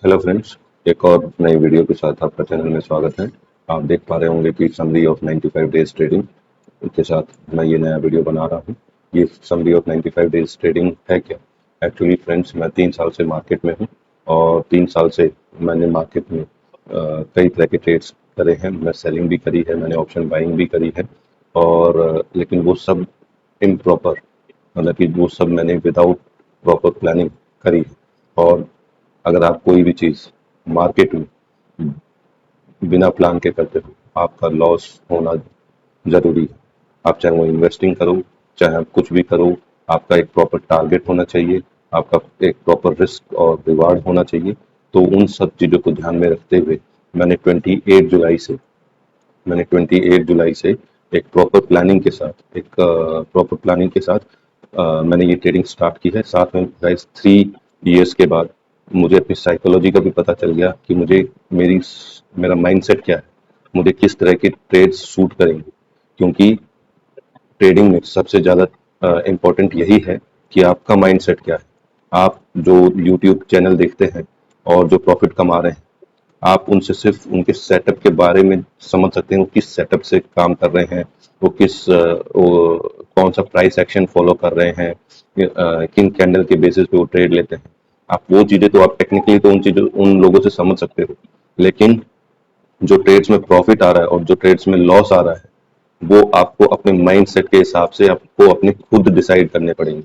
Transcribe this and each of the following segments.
Hello friends, एक और नई वीडियो के साथ आपका चैनल में स्वागत है। आप देख पा रहे होंगे कि समरी ऑफ 95 डेज ट्रेडिंग के साथ मैं ये नया वीडियो बना रहा हूँ। ये समरी ऑफ 95 डेज ट्रेडिंग है क्या? एक्चुअली फ्रेंड्स, मैं 3 साल से मार्केट में हूँ और 3 साल से मैंने मार्केट में कई तरह के ट्रेड्स करे हैं। मैं सेलिंग भी करी है, मैंने ऑप्शन बाइंग भी करी है और लेकिन वो सब इम्प्रॉपर, मतलब कि वो सब मैंने विदाउट प्रॉपर प्लानिंग करी है। और अगर आप कोई भी चीज़ मार्केट में बिना प्लान के करते हो, आपका लॉस होना ज़रूरी है। आप चाहे वो इन्वेस्टिंग करो, चाहे आप कुछ भी करो, आपका एक प्रॉपर टारगेट होना चाहिए, आपका एक प्रॉपर रिस्क और रिवार्ड होना चाहिए। तो उन सब चीज़ों को ध्यान में रखते हुए मैंने 28 जुलाई से एक प्रॉपर प्लानिंग के साथ मैंने ये ट्रेडिंग स्टार्ट की है। साथ में गाइस 3 इयर्स के बाद मुझे अपनी साइकोलॉजी का भी पता चल गया कि मेरा माइंडसेट क्या है, मुझे किस तरह के ट्रेड्स सूट करेंगे। क्योंकि ट्रेडिंग में सबसे ज़्यादा इम्पोर्टेंट यही है कि आपका माइंडसेट क्या है। आप जो यूट्यूब चैनल देखते हैं और जो प्रॉफिट कमा रहे हैं, आप उनसे सिर्फ उनके सेटअप के बारे में समझ सकते हैं, वो किस सेटअप से काम कर रहे हैं, वो कौन सा प्राइस एक्शन फॉलो कर रहे हैं, किन कैंडल के बेसिस पे वो ट्रेड लेते हैं। आप वो चीज़ें तो आप टेक्निकली तो उन लोगों से समझ सकते हो, लेकिन जो ट्रेड्स में प्रॉफिट आ रहा है और जो ट्रेड्स में लॉस आ रहा है, वो आपको अपने माइंड सेट के हिसाब से आपको अपने खुद डिसाइड करने पड़ेंगे,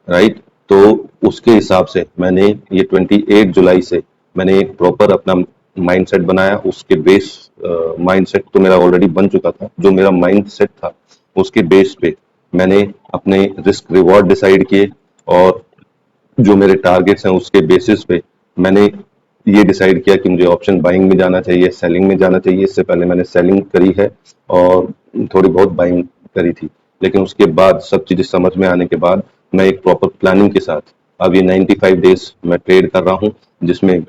राइट? तो उसके हिसाब से मैंने ये 28 जुलाई से मैंने एक प्रॉपर अपना माइंडसेट बनाया। उसके बेस माइंडसेट तो मेरा ऑलरेडी बन चुका था। जो मेरा माइंडसेट था उसके बेस पे मैंने अपने रिस्क रिवॉर्ड डिसाइड किए और जो मेरे टारगेट्स हैं उसके बेसिस पे मैंने ये डिसाइड किया कि मुझे ऑप्शन बाइंग में जाना चाहिए, सेलिंग में जाना चाहिए। इससे पहले मैंने सेलिंग करी है और थोड़ी बहुत बाइंग करी थी, लेकिन उसके बाद सब चीज़ें समझ में आने के बाद मैं एक प्रॉपर प्लानिंग के साथ अब ये 95 डेज मैं ट्रेड कर रहा हूँ, जिसमें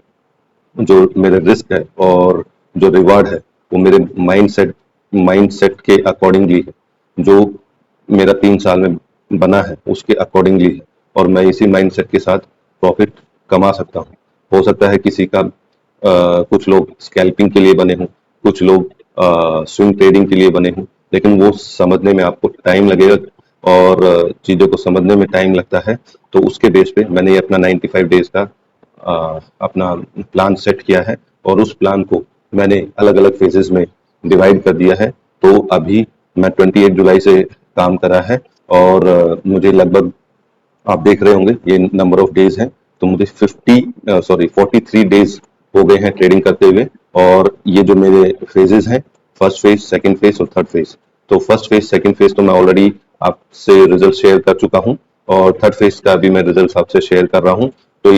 जो मेरा रिस्क है और जो रिवार्ड है वो मेरे माइंड सेट के अकॉर्डिंगली है। जो मेरा 3 साल में बना है उसके अकॉर्डिंगली है और मैं इसी माइंडसेट के साथ प्रॉफिट कमा सकता हूँ। हो सकता है किसी का कुछ लोग स्कैल्पिंग के लिए बने हों, कुछ लोग स्विंग ट्रेडिंग के लिए बने हों, लेकिन वो समझने में आपको टाइम लगेगा और चीज़ों को समझने में टाइम लगता है। तो उसके बेस पे मैंने ये अपना 95 डेज का अपना प्लान सेट किया है और उस प्लान को मैंने अलग अलग फेजेस में डिवाइड कर दिया है। तो अभी मैं 28 जुलाई से काम करा है और मुझे लगभग, आप देख रहे होंगे ये नंबर ऑफ डेज हैं, तो मुझे 43 डेज हो गए हैं ट्रेडिंग करते हुए। और ये जो मेरे फेजेस हैं, फर्स्ट फेज, सेकंड फेज और थर्ड फेज। तो फर्स्ट फेज, सेकंड फेज तो मैं ऑलरेडी आपसे रिजल्ट शेयर कर चुका हूँ और थर्ड फेज का भी मैं रिजल्ट आपसे शेयर कर रहा हूँ। तो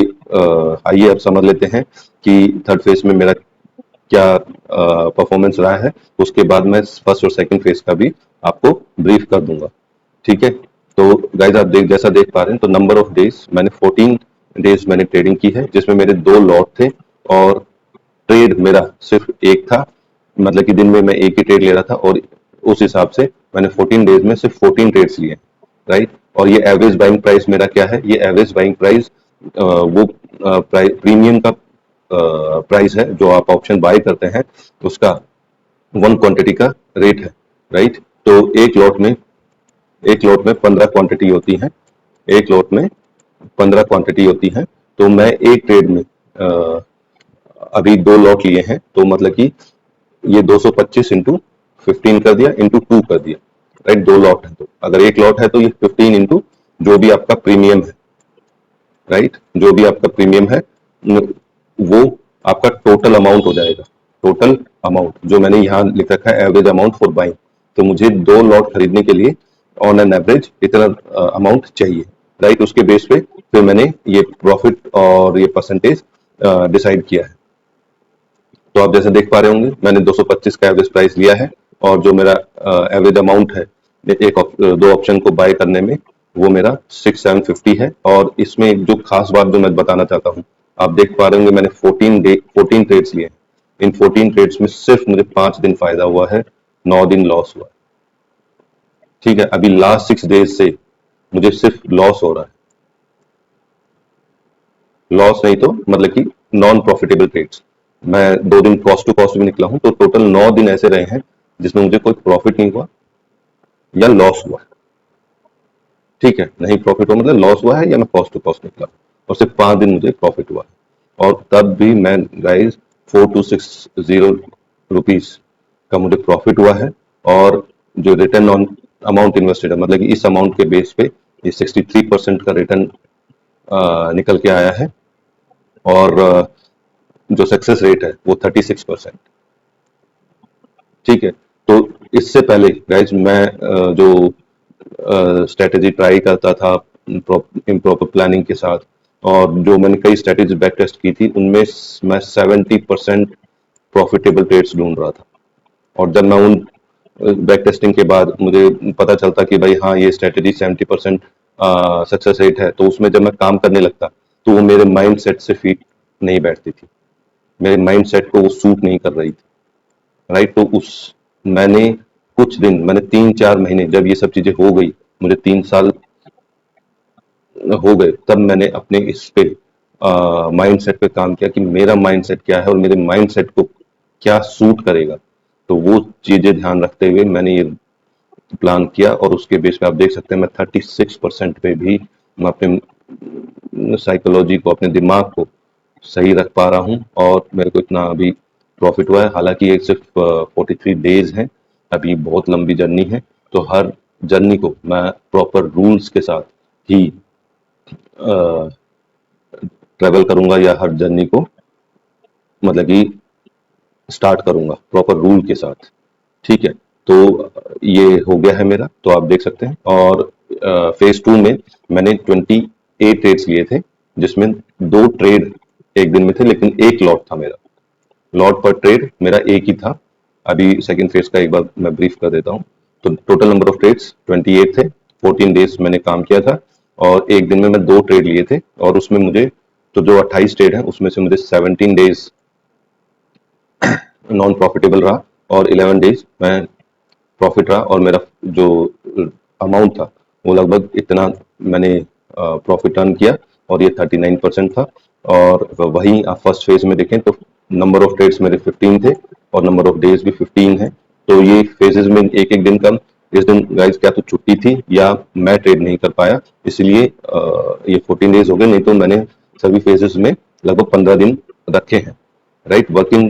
आइए अब समझ लेते हैं कि थर्ड फेज में मेरा क्या परफॉर्मेंस रहा है। उसके बाद मैं फर्स्ट और सेकंड फेज का भी आपको ब्रीफ कर दूंगा, ठीक है? तो गाइज आप जैसा देख पा रहे हैं, तो नंबर ऑफ डेज मैंने 14 डेज मैंने ट्रेडिंग की है, जिसमें मेरे 2 लॉट थे और ट्रेड मेरा सिर्फ एक था। मतलब कि दिन में मैं एक ही ट्रेड ले रहा था और उस हिसाब से मैंने 14 डेज में सिर्फ 14 ट्रेड्स लिए, राइट? और ये एवरेज बाइंग प्राइस मेरा क्या है? ये एवरेज बाइंग प्राइस वो प्रीमियम का प्राइस है जो आप ऑप्शन बाय करते हैं, उसका 1 क्वांटिटी का रेट है, राइट? तो एक लॉट में 15 क्वांटिटी होती है। एक लॉट में 15 क्वांटिटी होती है। तो मैं एक ट्रेड में अभी 2 लॉट लिए हैं, तो मतलब कि ये 225 इंटू 15 कर दिया, इंटू 2 कर दिया, राइट? 2 लॉट है, तो अगर एक लॉट है तो ये 15 इंटू जो भी आपका प्रीमियम है, राइट? जो भी आपका प्रीमियम है वो आपका टोटल अमाउंट हो जाएगा। टोटल अमाउंट जो मैंने यहाँ लिख रखा है, एवरेज अमाउंट फॉर बाइंग। तो मुझे 2 लॉट खरीदने के लिए ऑन एन एवरेज इतना अमाउंट चाहिए, राइट? उसके बेस पे फिर मैंने ये प्रॉफिट और ये परसेंटेज डिसाइड किया है। तो आप जैसे देख पा रहे होंगे, मैंने 225 का एवरेज प्राइस लिया है और जो मेरा एवरेज अमाउंट है दो ऑप्शन को बाय करने में, वो मेरा 6750 है। और इसमें जो खास बात जो मैं बताना चाहता हूँ, आप देख पा रहे होंगे मैंने 14 ट्रेड्स लिए। इन 14 ट्रेड्स में सिर्फ मुझे 5 दिन फायदा हुआ है, 9 दिन लॉस हुआ है, ठीक है? अभी लास्ट 6 डेज से मुझे सिर्फ लॉस हो रहा है। लॉस नहीं तो मतलब कि नॉन प्रॉफिटेबल ट्रेड्स। मैं 2 दिन कॉस्ट टू कॉस्ट भी निकला हूं, तो टोटल 9 दिन ऐसे रहे हैं जिसमें मुझे कोई प्रॉफिट नहीं हुआ या लॉस हुआ। ठीक है, नहीं प्रॉफिट हुआ मतलब लॉस हुआ है या मैं कॉस्ट टू कॉस्ट निकला, और सिर्फ 5 दिन मुझे प्रॉफिट हुआ। और तब भी मैं गाइस 4260 रुपीज का मुझे प्रॉफिट हुआ है। और जो रिटर्न ऑन अमाउंट इन्वेस्टेड है, मतलब कि इस अमाउंट के बेस पे ये 63% का रिटर्न निकल के आया है। और जो सक्सेस रेट है वो 36%। ठीक है, तो इससे पहले गाइज मैं जो स्ट्रेटेजी ट्राई करता था इम्प्रॉपर प्लानिंग के साथ, और जो मैंने कई स्ट्रेटेजी बैक टेस्ट की थी, उनमें मैं 70% प्रॉफिटेबल ट्रेड्स ढूंढ रहा था। और जब मैं उन बैक टेस्टिंग के बाद मुझे पता चलता कि भाई हाँ ये स्ट्रेटेजी 70% सक्सेस रेट है, तो उसमें जब मैं काम करने लगता तो वो मेरे माइंड सेट से फिट नहीं बैठती थी, मेरे माइंड सेट को वो सूट नहीं कर रही थी। राइट, तो उस मैंने कुछ दिन, मैंने 3-4 महीने, जब ये सब चीजें हो गई, मुझे 3 साल हो गए, तब मैंने अपने इस पे माइंड सेट पे काम किया कि मेरा माइंड सेट क्या है और मेरे माइंड सेट को क्या सूट करेगा। तो वो चीजें ध्यान रखते हुए मैंने ये प्लान किया, और उसके बेस पे आप देख सकते हैं मैं 36% पे भी मैं अपने साइकोलॉजी को, अपने दिमाग को सही रख पा रहा हूँ, और मेरे को इतना अभी प्रॉफिट हुआ है। हालांकि ये सिर्फ 43 डेज है, अभी बहुत लंबी जर्नी है। तो हर जर्नी को मैं प्रॉपर रूल्स के साथ ही ट्रेवल करूंगा, या हर जर्नी को मतलब कि स्टार्ट करूंगा प्रॉपर रूल के साथ। ठीक है, तो ये हो गया है मेरा, तो आप देख सकते हैं। और फेज 2 में मैंने 28 ट्रेड्स लिए थे, जिसमें 2 ट्रेड एक दिन में थे, लेकिन एक लॉट था मेरा, लॉट पर ट्रेड मेरा एक ही था। अभी सेकंड फेज का एक बार मैं ब्रीफ कर देता हूँ। तो टोटल नंबर ऑफ ट्रेड्स 28 थे, 14 डेज मैंने काम किया था, और एक दिन में मैं 2 ट्रेड लिए थे। और उसमें मुझे, तो जो 28 ट्रेड है उसमें से मुझे 17 डेज नॉन प्रॉफिटेबल रहा, और 11 डेज मैं प्रॉफिट रहा। और मेरा जो अमाउंट था वो लगभग इतना मैंने प्रॉफिट अर्न किया, और ये 39% था। और वहीं आप फर्स्ट फेज में देखें तो नंबर ऑफ ट्रेड्स मेरे 15 थे, और नंबर ऑफ डेज भी 15 है। तो ये फेजेस में एक एक दिन कम, इस दिन गाइज क्या तो छुट्टी थी या मैं ट्रेड नहीं कर पाया, इसलिए ये 14 डेज हो गए, नहीं तो मैंने सभी फेजेस में लगभग 15 दिन रखे हैं। राइट, वर्किंग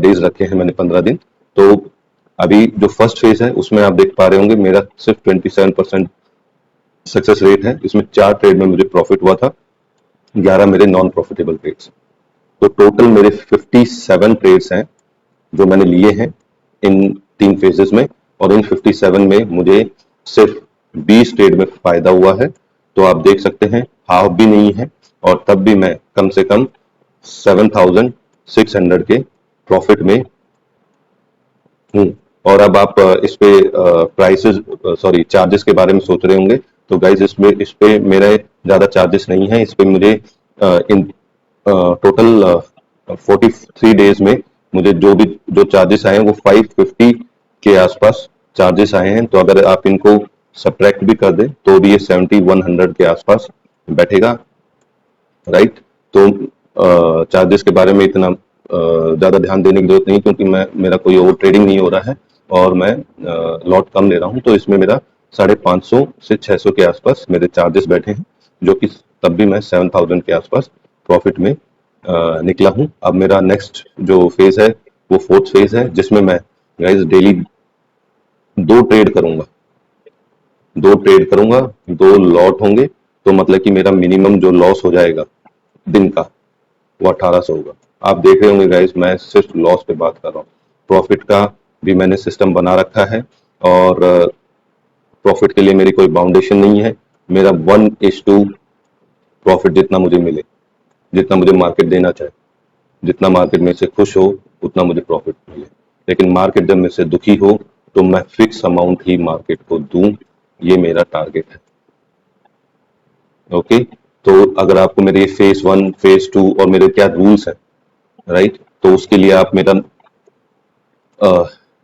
डेज रखे हैं मैंने 15 दिन। तो अभी जो फर्स्ट फेज है उसमें आप देख पा रहे होंगे मेरा सिर्फ 27% सक्सेस रेट है। इसमें 4 ट्रेड में मुझे प्रॉफिट हुआ था, 11 मेरे नॉन प्रॉफिटेबल ट्रेड्स। तो टोटल मेरे 57 ट्रेड्स हैं जो मैंने लिए हैं इन 3 फेजेस में, और इन 57 में मुझे सिर्फ 20 ट्रेड में फायदा हुआ है। तो आप देख सकते हैं हाफ भी नहीं है, और तब भी मैं कम से कम 7600 के प्रॉफिट में हूँ। और अब आप इस पे प्राइसेस, सॉरी चार्जेस के बारे में सोच रहे होंगे, तो गाइज इस पे मेरे ज्यादा चार्जेस नहीं है। इस पे मुझे इन टोटल 43 डेज में मुझे जो चार्जेस आए हैं वो 550 के आसपास चार्जेस आए हैं। तो अगर आप इनको सब्ट्रैक्ट भी कर दें तो भी ये 7100 के आसपास बैठेगा। राइट, तो चार्जेस के बारे में इतना ज़्यादा ध्यान देने की जरूरत नहीं, क्योंकि मेरा कोई ओवर ट्रेडिंग नहीं हो रहा है, और मैं लॉट कम ले रहा हूँ। तो इसमें मेरा 550 से 600 के आसपास मेरे चार्जेस बैठे हैं, जो कि तब भी मैं 7000 के आसपास प्रॉफिट में निकला हूँ। अब मेरा नेक्स्ट जो फेज है वो फोर्थ फेज है, जिसमें मैं गाइज डेली 2 ट्रेड करूंगा, 2 ट्रेड करूंगा, 2 लॉट होंगे। तो मतलब कि मेरा मिनिमम जो लॉस हो जाएगा दिन का वो 1800 होगा। आप देख रहे होंगे गाइस, मैं सिर्फ लॉस पे बात कर रहा हूँ, प्रॉफिट का भी मैंने सिस्टम बना रखा है। और प्रॉफिट के लिए मेरी कोई बाउंडेशन नहीं है। मेरा 1:2 प्रॉफिट जितना मुझे मिले, जितना मुझे मार्केट देना चाहे, जितना मार्केट में से खुश हो उतना मुझे प्रॉफिट मिले। लेकिन मार्केट जब मेरे से दुखी हो तो मैं फिक्स अमाउंट ही मार्केट को दूं, ये मेरा टारगेट है। ओके, तो अगर आपको मेरे फेज 1, फेज 2 और मेरे क्या रूल्स हैं, राइट, तो उसके लिए आप मेरा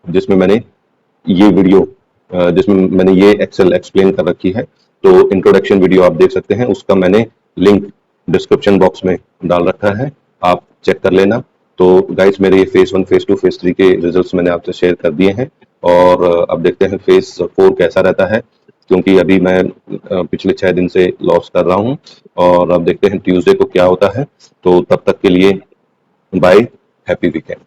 जिसमें मैंने ये वीडियो, जिसमें मैंने ये एक्सेल एक्सप्लेन कर रखी है, तो इंट्रोडक्शन वीडियो आप देख सकते हैं, उसका मैंने लिंक डिस्क्रिप्शन बॉक्स में डाल रखा है, आप चेक कर लेना। तो गाइस मेरे ये फेज़ 1, फेज़ 2, फेज़ 3 के रिजल्ट्स मैंने आपसे शेयर कर दिए हैं और अब देखते हैं फेज़ 4 कैसा रहता है, क्योंकि अभी मैं पिछले 6 दिन से लॉस कर रहा हूँ और अब देखते हैं ट्यूसडे को क्या होता है। तो तब तक के लिए बाय, हैप्पी वीकेंड।